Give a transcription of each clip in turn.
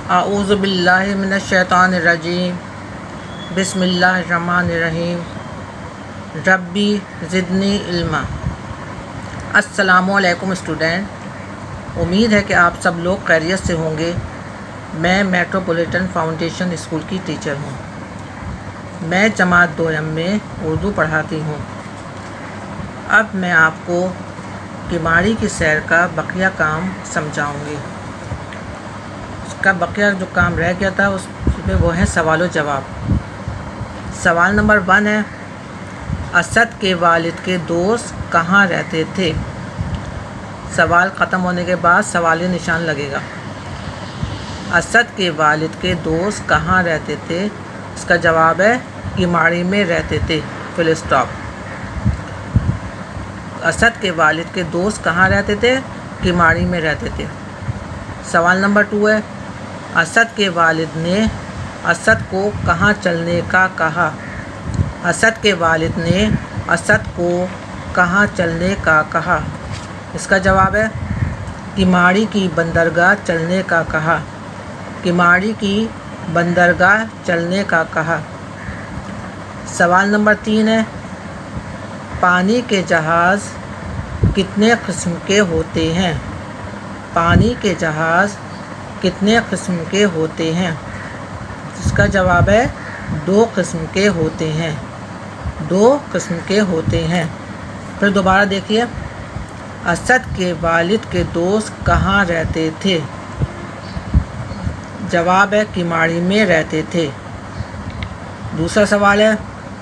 اعوذ باللہ من الشیطان الرجیم بسم اللہ الرحمن الرحیم ربی زدنی علما۔ السلام علیکم اسٹوڈنٹ، امید ہے کہ آپ سب لوگ خیریت سے ہوں گے۔ میں میٹروپولیٹن فاؤنڈیشن اسکول کی ٹیچر ہوں۔ میں جماعت دوم میں اردو پڑھاتی ہوں۔ اب میں آپ کو کماڑی کی سیر کا بقیہ کام سمجھاؤں گی۔ اس کا بقیہ جو کام رہ گیا تھا اس میں وہ ہے سوال و جواب۔ سوال نمبر 1 ہے، اسد کے والد کے دوست کہاں رہتے تھے؟ سوال ختم ہونے کے بعد سوالی نشان لگے گا۔ اسد کے والد کے دوست کہاں رہتے تھے؟ اس کا جواب ہے کماڑی میں رہتے تھے، فل اسٹاپ۔ اسد کے والد کے دوست کہاں رہتے تھے؟ کماڑی میں رہتے تھے۔ سوال نمبر 2 ہے، اسد کے والد نے اسد کو کہاں چلنے کا کہا؟ اسد کے والد نے اسد کو کہاں چلنے کا کہا؟ اس کا جواب ہے کماڑی کی بندرگاہ چلنے کا کہا۔ کماڑی کی بندرگاہ چلنے کا کہا۔ سوال نمبر 3 ہے، پانی کے جہاز کتنے قسم کے ہوتے ہیں؟ پانی کے جہاز کتنے قسم کے ہوتے ہیں؟ اس کا جواب ہے 2 قسم کے ہوتے ہیں۔ 2 قسم کے ہوتے ہیں۔ پھر دوبارہ دیکھیے، اسد کے والد کے دوست کہاں رہتے تھے؟ جواب ہے کماڑی میں رہتے تھے۔ دوسرا سوال ہے،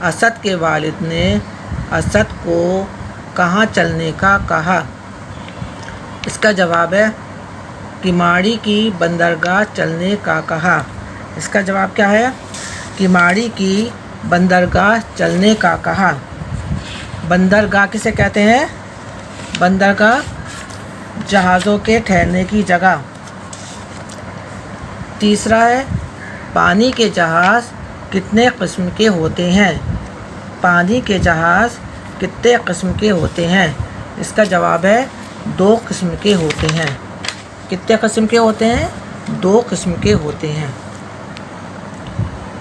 اسد کے والد نے اسد کو کہاں چلنے کا کہا؟ اس کا جواب ہے کماڑی کی بندرگاہ چلنے کا کہا۔ اس کا جواب کیا ہے؟ کماڑی کی بندرگاہ چلنے کا کہا۔ بندرگاہ کسے کہتے ہیں؟ بندرگاہ جہازوں کے ٹھہرنے کی جگہ۔ تیسرا ہے، پانی کے جہاز کتنے قسم کے ہوتے ہیں؟ پانی کے جہاز کتنے قسم کے ہوتے ہیں؟ اس کا جواب ہے 2 قسم کے ہوتے ہیں۔ کتنے قسم کے ہوتے ہیں؟ 2 قسم کے ہوتے ہیں۔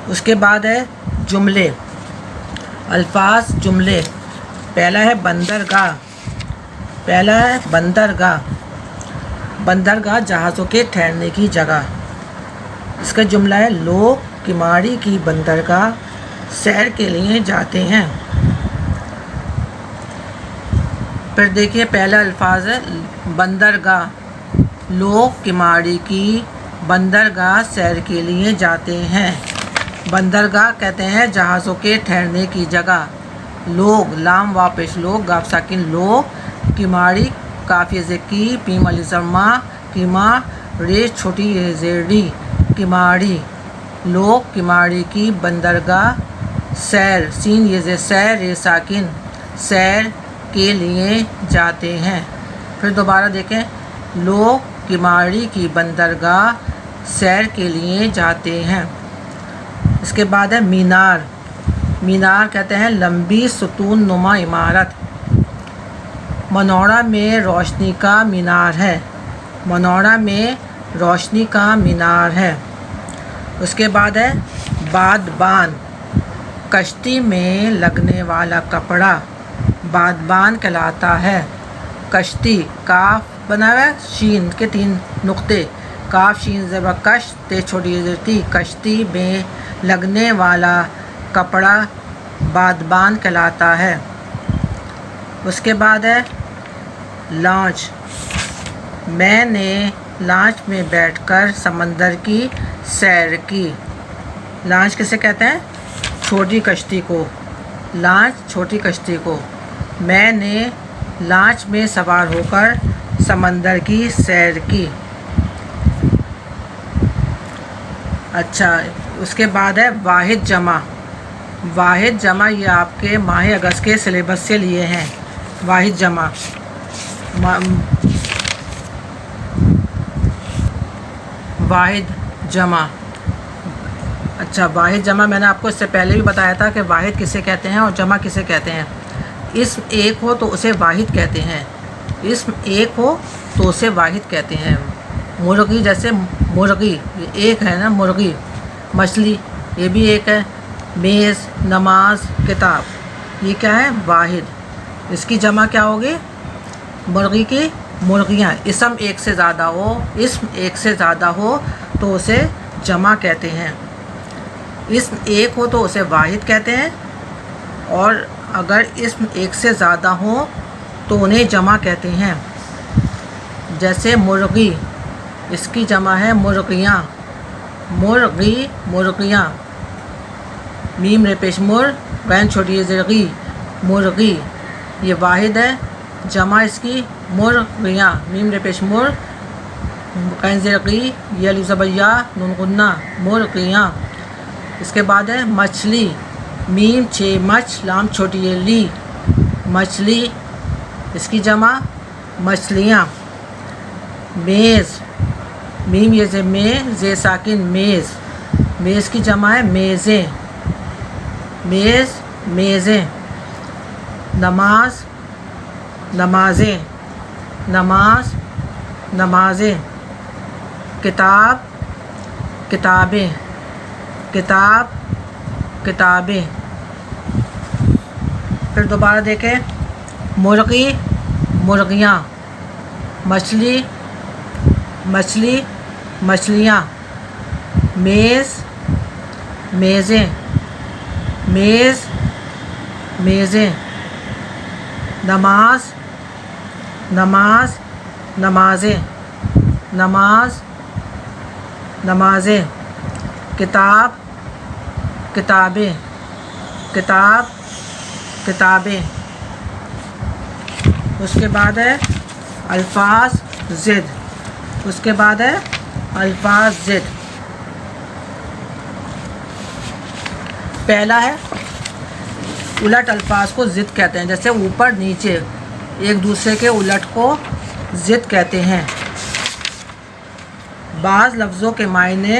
اس کے بعد ہے جملے، الفاظ جملے۔ پہلا ہے بندرگاہ۔ پہلا ہے بندرگاہ۔ بندرگاہ جہازوں کے ٹھہرنے کی جگہ۔ اس کا جملہ ہے لوگ کماڑی کی بندرگاہ سیر کے لیے جاتے ہیں۔ پھر دیکھیے پہلا الفاظ ہے بندرگاہ، لوگ کماڑی کی بندرگاہ سیر کے لیے جاتے ہیں۔ بندرگاہ کہتے ہیں جہازوں کے ٹھہرنے کی جگہ۔ لوگ لام واپس لوگ گاف ساکن لوگ، کماڑی کافی کی پیم علی زرما کیما ریش چھوٹی زیرڈی کماڑی، لوگ کماڑی کی بندرگاہ سیر سین یہ سیر ری ساکن سیر کے لیے جاتے ہیں۔ پھر دوبارہ دیکھیں، لوگ کماڑی کی بندرگاہ سیر کے لیے جاتے ہیں۔ اس کے بعد ہے مینار۔ مینار کہتے ہیں لمبی ستون نما عمارت۔ منوڑا میں روشنی کا مینار ہے۔ منوڑا میں روشنی کا مینار ہے۔ اس کے بعد ہے بادبان، کشتی میں لگنے والا کپڑا بادبان کہلاتا ہے۔ کشتی کاف بنا ہوا ہے، شین کے 3 نقطے، کاف شین زبر کش تے چھوٹی زرتی، کشتی میں لگنے والا کپڑا بادبان کہلاتا ہے۔ اس کے بعد ہے لانچ۔ میں نے لانچ میں بیٹھ کر سمندر کی سیر کی۔ لانچ کسے کہتے ہیں؟ چھوٹی کشتی کو۔ لانچ چھوٹی کشتی کو۔ میں نے لانچ میں سوار ہو کر سمندر کی سیر کی۔ اچھا، اس کے بعد ہے واحد جمع۔ واحد جمع یہ آپ کے ماہ اگست کے سلیبس سے لیے ہیں۔ واحد جمع واحد جمع۔ اچھا، واحد جمع میں نے آپ کو اس سے پہلے بھی بتایا تھا کہ واحد کسے کہتے ہیں اور جمع کسے کہتے ہیں۔ اسم ایک ہو تو اسے واحد کہتے ہیں۔ اسم ایک ہو تو اسے واحد کہتے ہیں۔ مرغی جیسے مرغی یہ ایک ہے نا مرغی. مچھلی یہ بھی ایک ہے. میز نماز کتاب یہ کیا ہے واحد. اس کی جمع کیا ہوگی مرغی کی مرغیاں. اسم ایک سے زیادہ ہو تو اسے جمع کہتے ہیں. اسم ایک ہو تو اسے واحد کہتے ہیں اور اگر اسم ایک سے زیادہ ہو تو انہیں جمع کہتے ہیں. جیسے مرغی اس کی جمع ہے مرغیاں. مرغی مرغیاں. میم پیش مر غین چھوٹی زرغی مرغی یہ واحد ہے. جمع اس کی مرغیاں. میم پیش مر غین زرغی یہ الف زبر یا نون غنہ مرغیاں. اس کے بعد ہے مچھلی. میم چھ مچ لام چھوٹی یہ لی مچھلی. اس کی جمع مچھلیاں. میز میم یہ زے میں زے ساکن میز. میز کی جمع ہے میزیں. میز میزیں. نماز نمازیں. نماز نمازیں. کتاب کتابیں. کتاب کتابیں. پھر دوبارہ دیکھیں مرغی مرغیاں. مچھلی مچھلی مچھلیاں. میز میزیں. میز میزیں. نماز نماز نمازیں. نماز نمازیں. کتاب کتابیں. کتاب کتابیں. اس کے بعد ہے الفاظ ضد. اس کے بعد ہے الفاظ ضد. پہلا ہے الٹ الفاظ کو ضد کہتے ہیں. جیسے اوپر نیچے ایک دوسرے کے الٹ کو ضد کہتے ہیں. بعض لفظوں کے معنی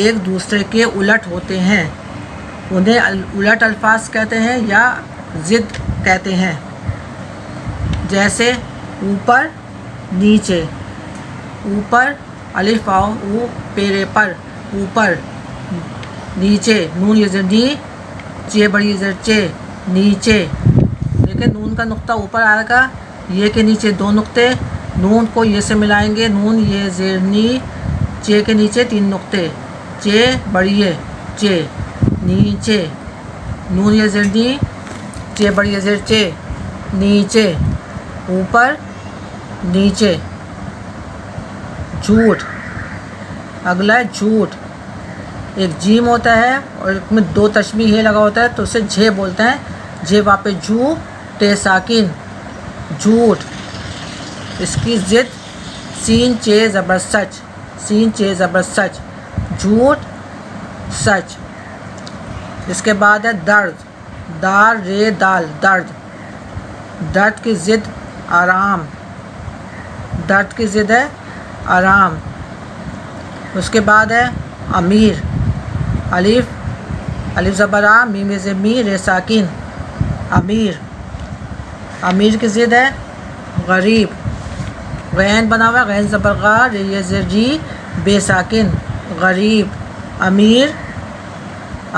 ایک دوسرے کے الٹ ہوتے ہیں انہیں الٹ الفاظ کہتے ہیں یا ضد کہتے ہیں. جیسے اوپر نیچے. اوپر الف واو او پیرے پر اوپر. نیچے نون یہ زر نی چے بڑی زر چے نیچے. دیکھیں نون کا نقطہ اوپر آئے گا یہ کے نیچے دو نقطے. نون کو یہ سے ملائیں گے. نون یہ زیر نی چے کے نیچے تین نقطے. چے بڑی ہے چے نیچے. نون یہ زر نی چے بڑی زر چے نیچے. اوپر نیچے. جھوٹ. اگلا ہے جھوٹ. ایک جیم ہوتا ہے اور ایک میں دو تشبیہ لگا ہوتا ہے تو اسے جھے بولتے ہیں. جھے واپے جھو ٹے ساکن جھوٹ. اس کی ضد سین چے زبر سچ. سین چے زبر سچ جھوٹ سچ. اس کے بعد ہے درد. دار رے دال درد. درد کی ضد آرام. درد کی ضد ہے آرام. اس کے بعد ہے امیر. الف زبر آ میم ز می رے ساکن امیر. امیر کی ضد ہے غریب. غین بنا ہوا غین زبر غا رے یہ زر جی بے ساکن غریب. امیر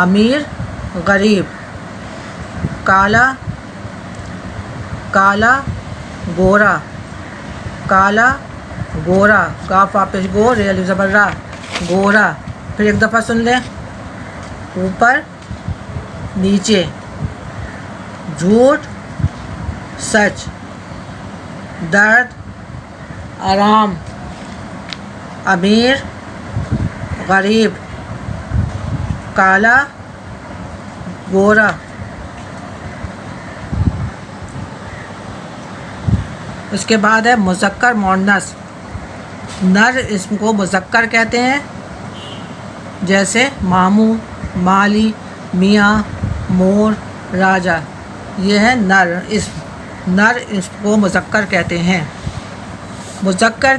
امیر غریب. کالا کالا گورا. کالا گورا. کاف واپس گو رے الف زبر را گورا. پھر ایک دفعہ سن لیں. اوپر نیچے. جھوٹ سچ. درد آرام. امیر غریب. کالا گورا. اس کے بعد ہے مذکر مؤنث. نر اسم کو مذکر کہتے ہیں. جیسے ماموں مالی میاں مور راجا یہ ہے نر اسم. نر اسم کو مذکر کہتے ہیں. مذکر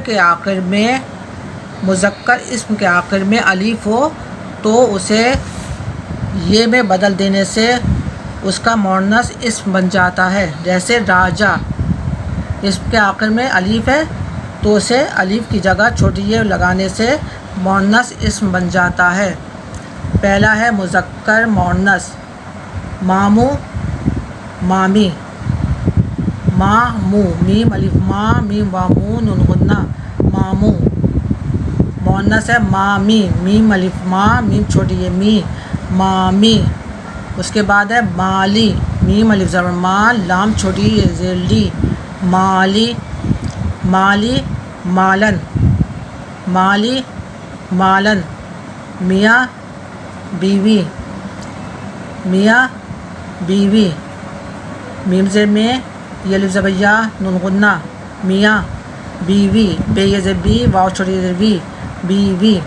اسم کے آخر میں الف ہو تو اسے یہ میں بدل دینے سے اس کا مؤنث اسم بن جاتا ہے. جیسے راجا اسم کے آخر میں الف ہے تو اسے الف کی جگہ چھوٹی یہ لگانے سے مؤنث اسم بن جاتا ہے۔ پہلا ہے مذکر مؤنث، مامو، مامی، مامو، میم الف ماں، میم وامو نون غنہ، مامو۔ مؤنث ہے مامی، میم الف ماں، میم چھوٹی یہ می، مامی۔ اس کے بعد ہے مالی، میم الف زبر ماں، لام چھوٹی یہ زیر لی، مالی، مالی، مالن، مالی، مالن۔ میاں، بیوی، میاں، بیوی، میم زیر میں یہ الف زبر یا نون غنہ، میاں، بیوی، بے یہ زیر بی، واو چھوٹی یہ زیر وی، بیوی۔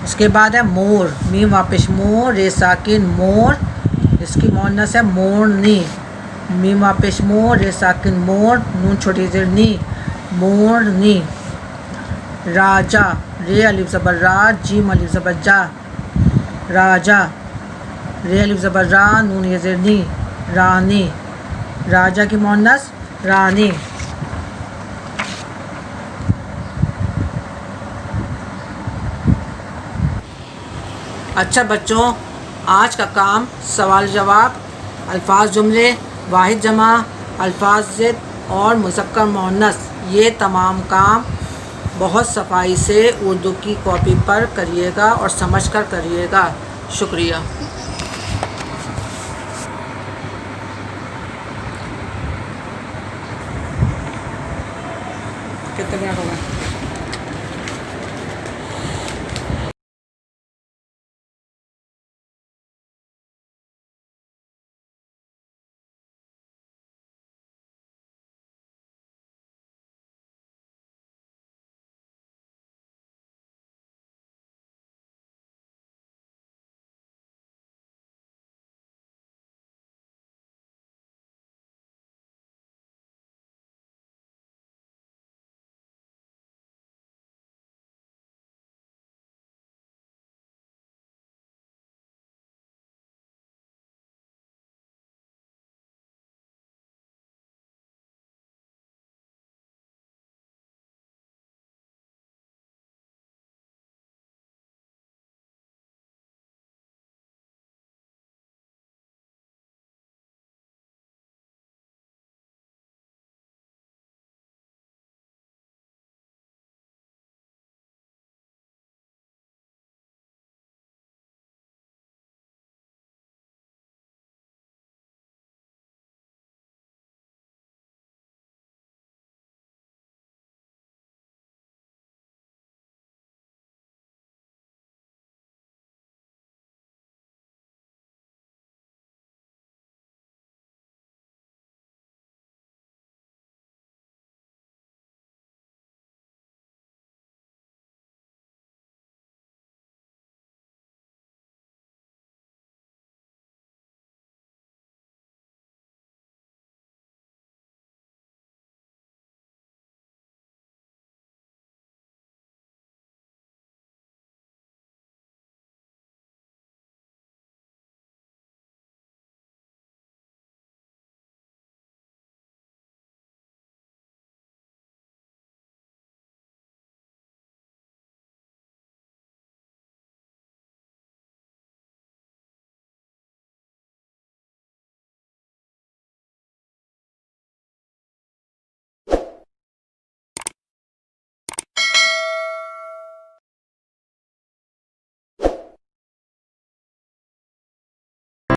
اس کے بعد ہے مور، میم واپش مور، رے ساکن مور، اس کی مؤنث ہے مورنی، میم واپش مور، رے ساکن مور، نون چھوٹی زیر نی، مورنی۔ راجا، رے الف زبر را، جیم الف زبر جا، راجا، رے الف زبر را، نون یہ زیر نی، رانی، راجا کی مؤنث رانی۔ اچھا بچوں، آج کا کام سوال جواب، الفاظ جملے، واحد جمع، الفاظ ضد اور مذکر مؤنث، یہ تمام کام بہت صفائی سے اردو کی کاپی پر کریے گا اور سمجھ کر کریے گا۔ شکریہ۔ کتنے منٹ ہو گئے؟